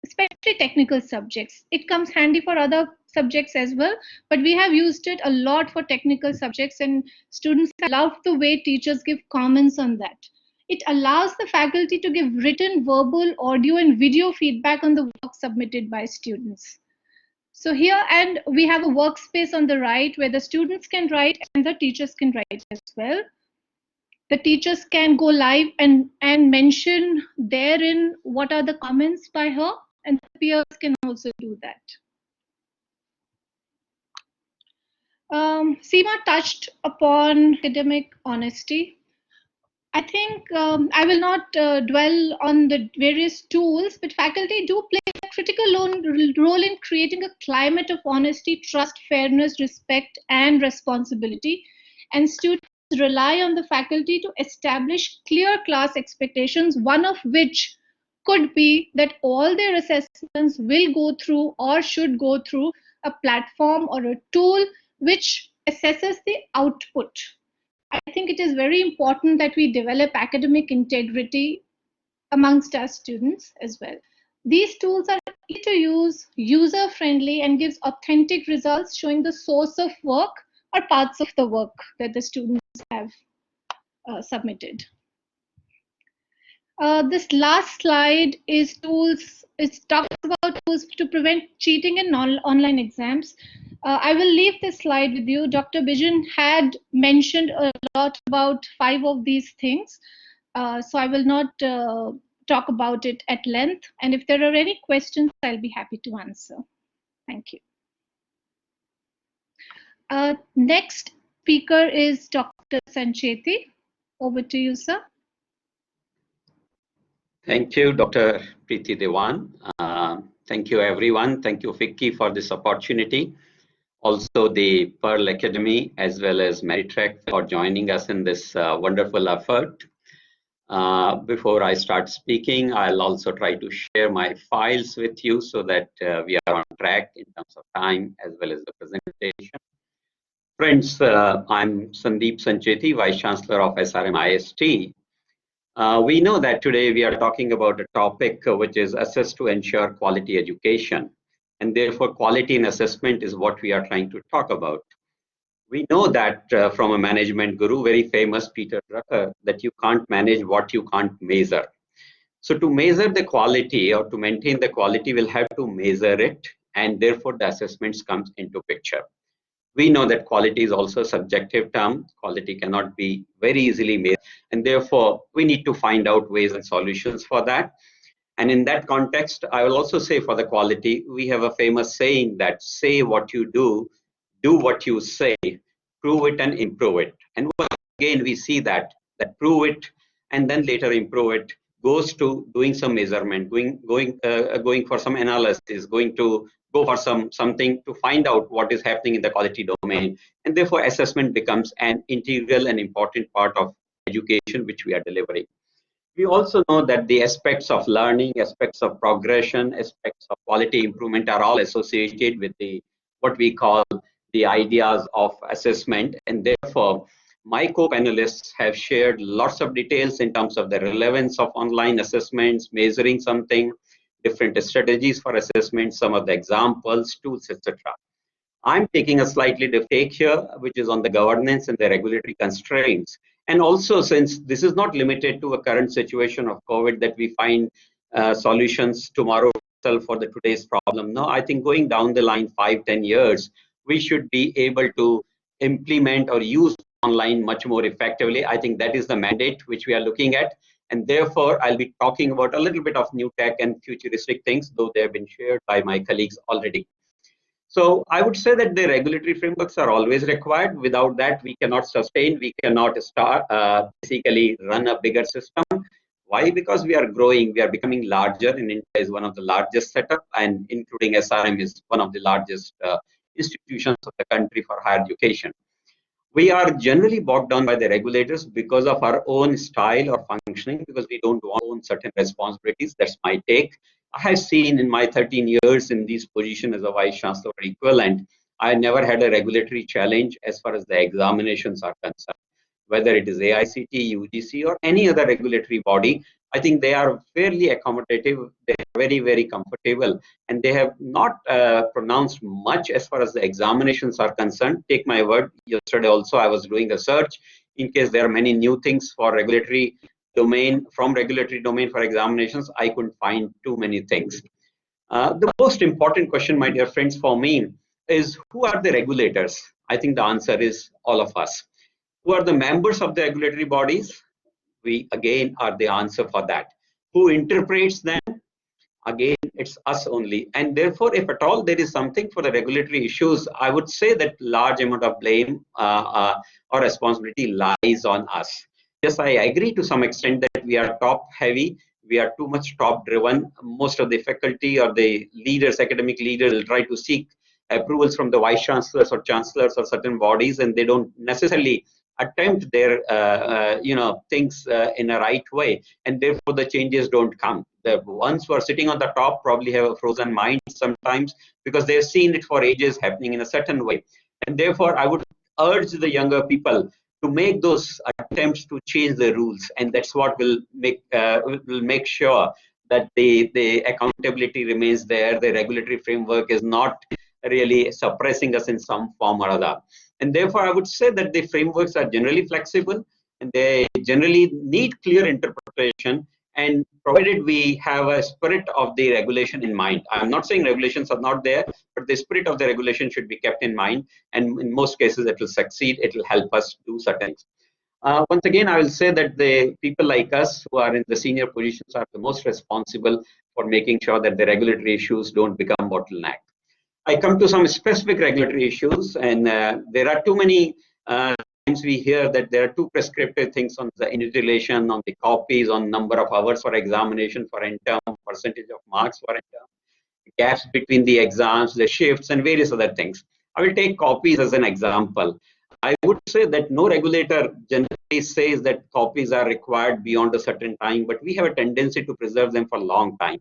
especially technical subjects. It comes handy for other subjects as well, but we have used it a lot for technical subjects, and students love the way teachers give comments on that. It allows the faculty to give written, verbal, audio, and video feedback on the work submitted by students. So here, and we have a workspace on the right where the students can write and the teachers can write as well. The teachers can go live and mention therein what are the comments by her, and the peers can also do that. Seema touched upon academic honesty. I think I will not dwell on the various tools, but faculty do play a critical role in creating a climate of honesty, trust, fairness, respect, and responsibility. And students rely on the faculty to establish clear class expectations, one of which could be that all their assessments will go through or should go through a platform or a tool which assesses the output. I think it is very important that we develop academic integrity amongst our students as well. These tools are easy to use, user friendly, and gives authentic results showing the source of work or parts of the work that the students have submitted. This last slide is tools. It talks about tools to prevent cheating in online exams. I will leave this slide with you. Dr. Bijan had mentioned a lot about 5 of these things, so I will not talk about it at length. And if there are any questions, I'll be happy to answer. Thank you. Next speaker is Dr. Sancheti. Over to you, sir. Thank you, Dr. Preeti Dewan. Thank you, everyone. Thank you, FICCI, for this opportunity. Also, the Pearl Academy, as well as Meritrack, for joining us in this wonderful effort. Before I start speaking, I'll also try to share my files with you so that we are on track in terms of time as well as the presentation. Friends, I'm Sandeep Sancheti, Vice Chancellor of SRM IST. We know that today we are talking about a topic which is assess to ensure quality education. And therefore, quality in assessment is what we are trying to talk about. We know that from a management guru, very famous Peter Drucker, that you can't manage what you can't measure. So to measure the quality or to maintain the quality, we'll have to measure it. And therefore, the assessments comes into picture. We know that quality is also a subjective term. Quality cannot be very easily measured. And therefore, we need to find out ways and solutions for that. And in that context, I will also say for the quality, we have a famous saying that say what you do what you say, prove it and improve it. And again, we see that prove it and then later improve it goes to doing some measurement, going for some analysis, going to go for something to find out what is happening in the quality domain. And therefore, assessment becomes an integral and important part of education which we are delivering. We also know that the aspects of learning, aspects of progression, aspects of quality improvement are all associated with the what we call the ideas of assessment. And therefore, my co-panelists have shared lots of details in terms of the relevance of online assessments, measuring something, different strategies for assessment, some of the examples, tools, etc. I'm taking a slightly different take here, which is on the governance and the regulatory constraints. And also, since this is not limited to a current situation of COVID that we find solutions tomorrow for the today's problem. No, I think going down the line 5-10 years, we should be able to implement or use online much more effectively. I think that is the mandate which we are looking at. And therefore, I'll be talking about a little bit of new tech and futuristic things, though they have been shared by my colleagues already. So I would say that the regulatory frameworks are always required. Without that, we cannot sustain, we cannot start, basically run a bigger system. Why? Because we are growing, we are becoming larger, and India is one of the largest setup, and including SRM is one of the largest institutions of the country for higher education. We are generally bogged down by the regulators because of our own style or functioning, because we don't own certain responsibilities. That's my take. I have seen in my 13 years in this position as a Vice Chancellor equivalent, I never had a regulatory challenge as far as the examinations are concerned. Whether it is AICT, UGC, or any other regulatory body, I think they are fairly accommodative. They are very, very comfortable, and they have not pronounced much as far as the examinations are concerned. Take my word, yesterday also I was doing a search in case there are many new things for regulatory domain, from regulatory domain for examinations. I couldn't find too many things. The most important question, my dear friends, for me is who are the regulators? I think the answer is all of us. Who are the members of the regulatory bodies? We again are the answer for that. Who interprets them? Again, it's us only. And therefore, if at all there is something for the regulatory issues, I would say that large amount of blame or responsibility lies on us. Yes, I agree to some extent that we are top heavy. We are too much top driven. Most of the faculty or the leaders, academic leaders, will try to seek approvals from the vice chancellors or chancellors or certain bodies, and they don't necessarily attempt their things in a right way, and therefore the changes don't come. The ones who are sitting on the top probably have a frozen mind sometimes because they've seen it for ages happening in a certain way, and therefore I would urge the younger people to make those attempts to change the rules, and that's what will make sure that the accountability remains there. The regulatory framework is not really suppressing us in some form or other, and therefore I would say that the frameworks are generally flexible and they generally need clear interpretation, and provided we have a spirit of the regulation in mind. I'm not saying regulations are not there, but the spirit of the regulation should be kept in mind, and in most cases it will succeed. It will help us do certain things. Once again, I will say that the people like us who are in the senior positions are the most responsible for making sure that the regulatory issues don't become bottleneck. I come to some specific regulatory issues, and there are too many times we hear that there are too prescriptive things on the invigilation, on the copies, on number of hours for examination for end-term, percentage of marks for end-term, gaps between the exams, the shifts, and various other things. I will take copies as an example. I would say that no regulator generally says that copies are required beyond a certain time, but we have a tendency to preserve them for a long time.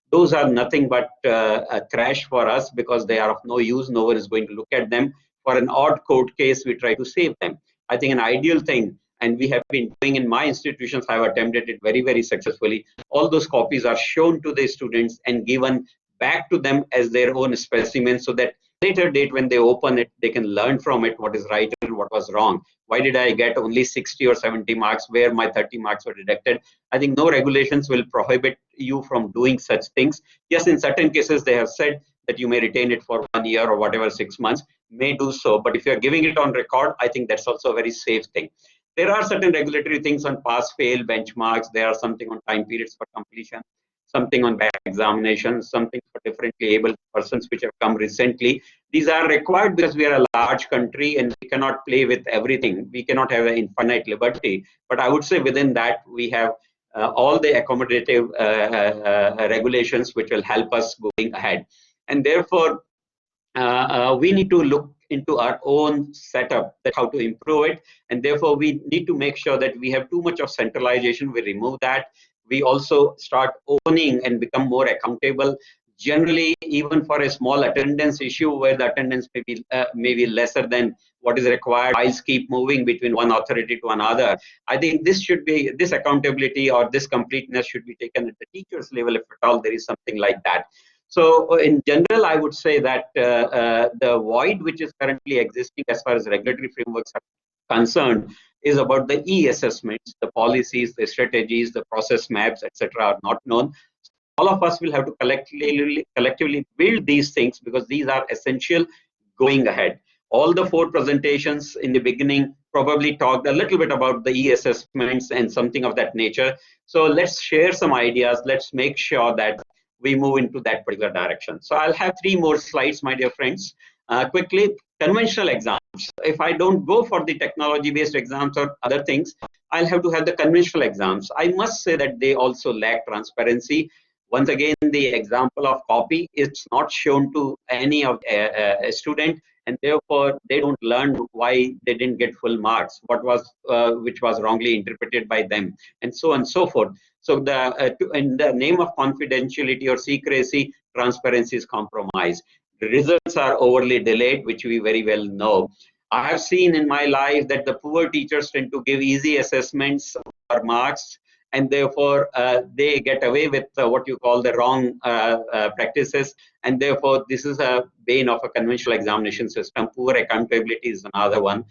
Those are nothing but a trash for us because they are of no use. No one is going to look at them. For an odd court case, we try to save them. I think an ideal thing, and we have been doing in my institutions, I have attempted it very, very successfully. All those copies are shown to the students and given back to them as their own specimen, so that later date when they open it, they can learn from it what is right and what was wrong. Why did I get only 60 or 70 marks where my 30 marks were deducted? I think no regulations will prohibit you from doing such things. Yes, in certain cases they have said that you may retain it for 1 year or whatever, 6 months, may do so. But if you're giving it on record, I think that's also a very safe thing. There are certain regulatory things on pass-fail benchmarks. There are something on time periods for completion, something on back examinations, something for differently able persons which have come recently. These are required because we are a large country and we cannot play with everything. We cannot have an infinite liberty. But I would say within that, we have all the accommodative regulations which will help us going ahead. And therefore, we need to look into our own setup, that how to improve it, and therefore we need to make sure that we have too much of centralization. We remove that. We also start owning and become more accountable. Generally, even for a small attendance issue where the attendance may be lesser than what is required, files keep moving between one authority to another. I think this accountability or this completeness should be taken at the teacher's level, if at all there is something like that. So in general, I would say that the void which is currently existing as far as regulatory frameworks are concerned is about the e-assessments, the policies, the strategies, the process maps, etc. are not known. All of us will have to collectively build these things because these are essential going ahead. All the 4 presentations in the beginning probably talked a little bit about the e-assessments and something of that nature. So let's share some ideas. Let's make sure that we move into that particular direction. So I'll have 3 more slides, my dear friends. Quickly, conventional exams. If I don't go for the technology-based exams or other things, I'll have to have the conventional exams. I must say that they also lack transparency. Once again, the example of copy is not shown to any of a student, and therefore they don't learn why they didn't get full marks, which was wrongly interpreted by them, and so on and so forth. So in the name of confidentiality or secrecy, transparency is compromised. The results are overly delayed, which we very well know. I have seen in my life that the poor teachers tend to give easy assessments or marks, and therefore they get away with what you call the wrong practices, and therefore this is a bane of a conventional examination system. Poor accountability is another one.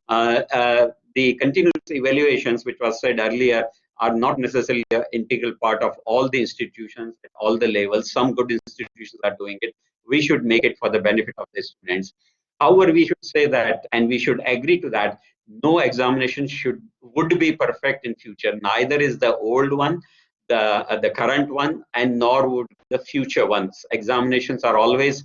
The continuous evaluations, which was said earlier, are not necessarily an integral part of all the institutions at all the levels. Some good institutions are doing it. We should make it for the benefit of the students. However, we should say that, and we should agree to that, no examination would be perfect in future. Neither is the old one, the current one, and nor would the future ones. Examinations are always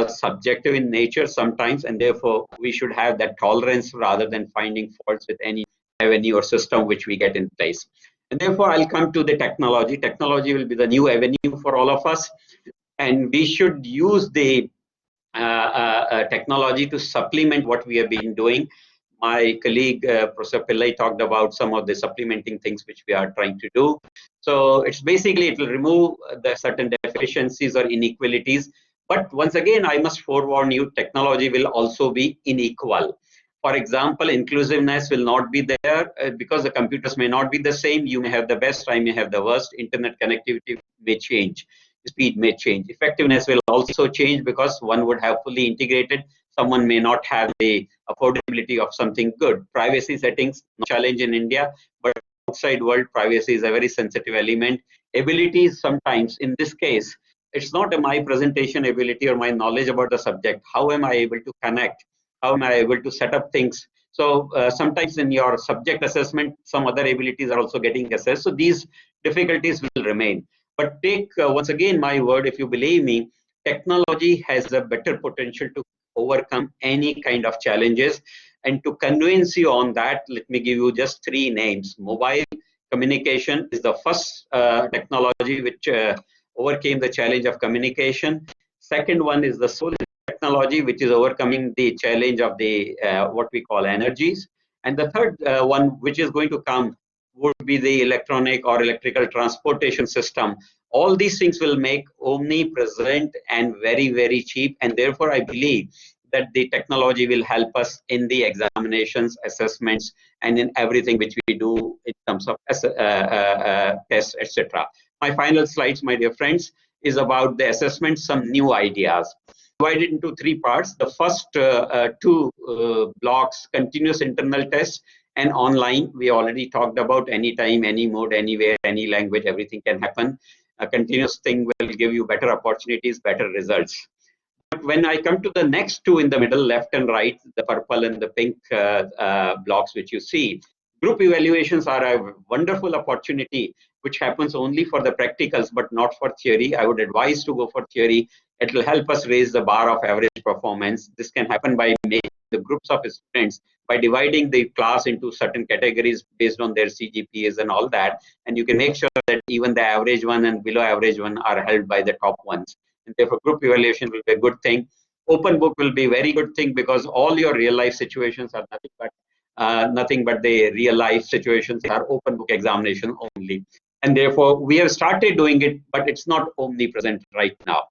subjective in nature sometimes, and therefore we should have that tolerance rather than finding faults with any avenue or system which we get in place. And therefore, I'll come to the technology. Technology will be the new avenue for all of us, and we should use the technology to supplement what we have been doing. My colleague, Professor Pillai, talked about some of the supplementing things which we are trying to do. So it's basically, it will remove the certain deficiencies or inequalities. But once again, I must forewarn you, technology will also be unequal. For example, inclusiveness will not be there because the computers may not be the same. You may have the best, I may have the worst. Internet connectivity may change. Speed may change. Effectiveness will also change because one would have fully integrated. Someone may not have the affordability of something good. Privacy settings, no challenge in India, but outside world, privacy is a very sensitive element. Abilities sometimes, in this case, it's not my presentation ability or my knowledge about the subject. How am I able to connect? How am I able to set up things? So sometimes in your subject assessment, some other abilities are also getting assessed. So these difficulties will remain. But take once again my word, if you believe me, technology has a better potential to overcome any kind of challenges. And to convince you on that, let me give you just 3 names. Mobile communication is the first technology which overcame the challenge of communication. Second one is the solar technology, which is overcoming the challenge of the what we call energies. And the third one, which is going to come, would be the electronic or electrical transportation system. All these things will make omnipresent and very, very cheap. And therefore, I believe that the technology will help us in the examinations, assessments, and in everything which we do in terms of tests, etc. My final slides, my dear friends, is about the assessment, some new ideas. Divided into 3 parts. The first 2 blocks, continuous internal tests and online. We already talked about anytime, any mode, anywhere, any language, everything can happen. A continuous thing will give you better opportunities, better results. But when I come to the next 2 in the middle, left and right, the purple and the pink blocks which you see, group evaluations are a wonderful opportunity which happens only for the practicals but not for theory. I would advise to go for theory. It will help us raise the bar of average performance. This can happen by making the groups of students, by dividing the class into certain categories based on their CGPAs and all that. And you can make sure that even the average one and below average one are held by the top ones. And therefore, group evaluation will be a good thing. Open book will be a very good thing because all your real life situations are nothing but the real life situations are open book examination only. And therefore, we have started doing it, but it's not omnipresent right now.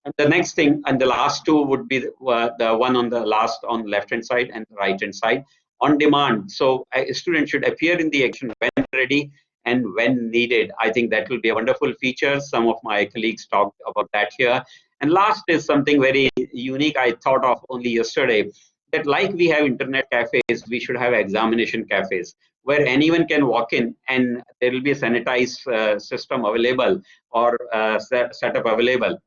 And the next thing, and the last 2 would be the one on the last on left hand side and the right hand side, on demand. So a student should appear in the action when ready and when needed. I think that will be a wonderful feature. Some of my colleagues talked about that here. And last is something very unique I thought of only yesterday, that like we have internet cafes, we should have examination cafes where anyone can walk in and there will be a sanitized system available or setup available.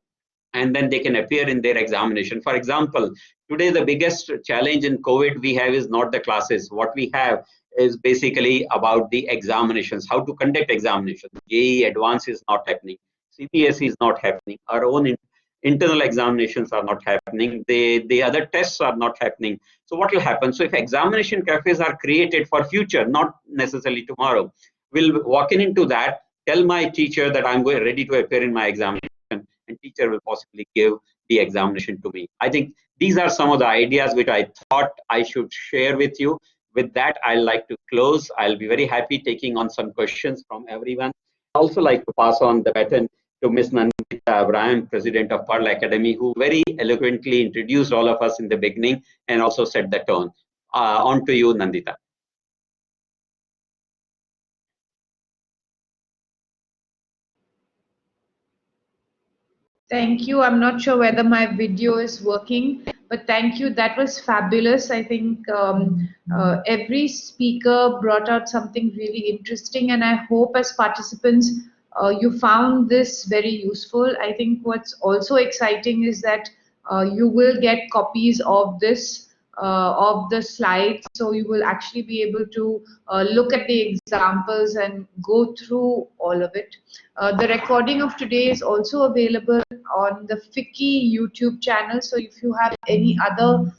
And then they can appear in their examination. For example, today the biggest challenge in COVID we have is not the classes. What we have is basically about the examinations, how to conduct examinations. JEE Advanced is not happening. CBSE is not happening. Our own internal examinations are not happening. The other tests are not happening. So what will happen? So if examination cafes are created for future, not necessarily tomorrow, we'll walk into that, tell my teacher that I'm ready to appear in my examination, and teacher will possibly give the examination to me. I think these are some of the ideas which I thought I should share with you. With that, I'd like to close. I'll be very happy taking on some questions from everyone. I'd also like to pass on the baton to Ms. Nandita Abraham, President of Pearl Academy, who very eloquently introduced all of us in the beginning and also set the tone. On to you, Nandita. Thank you. I'm not sure whether my video is working, but thank you. That was fabulous. I think every speaker brought out something really interesting, and I hope as participants you found this very useful. I think what's also exciting is that you will get copies of this. Of the slides, so you will actually be able to look at the examples and go through all of it. The recording of today is also available on the FICCI YouTube channel. So if you have any other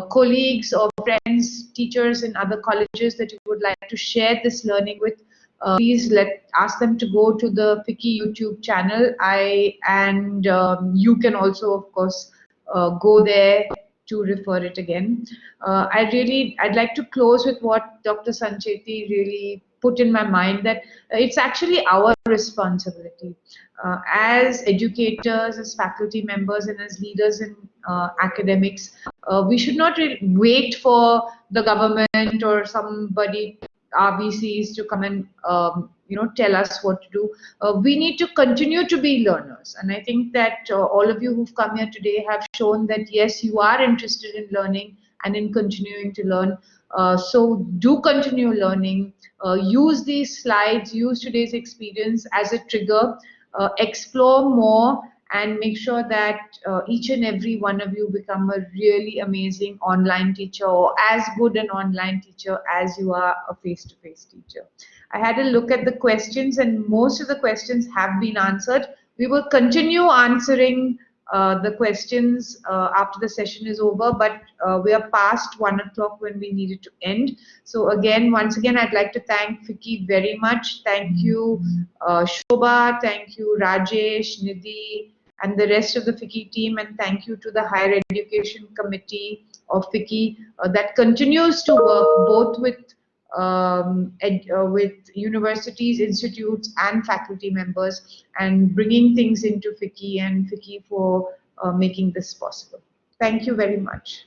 colleagues or friends, teachers in other colleges that you would like to share this learning with, please ask them to go to the FICCI YouTube channel. You can also, of course, go there to refer it again. I'd like to close with what Dr. Sancheti really put in my mind, that it's actually our responsibility as educators, as faculty members, and as leaders in academics. We should not really wait for the government or somebody, RBCs, to come and tell us what to do. We need to continue to be learners, and I think that all of you who've come here today have shown that yes, you are interested in learning and in continuing to learn. So do continue learning. Use these slides, use today's experience as a trigger, explore more, and make sure that each and every one of you become a really amazing online teacher, or as good an online teacher as you are a face-to-face teacher. I had a look at the questions, and most of the questions have been answered. We will continue answering the questions after the session is over, but we are past 1 o'clock when we needed to end. So once again, I'd like to thank FICCI very much. Thank you, Shobha. Thank you, Rajesh, Nidhi, and the rest of the FICCI team. And thank you to the Higher Education Committee of FICCI that continues to work both with universities, institutes, and faculty members, and bringing things into FICCI, and FICCI for making this possible. Thank you very much.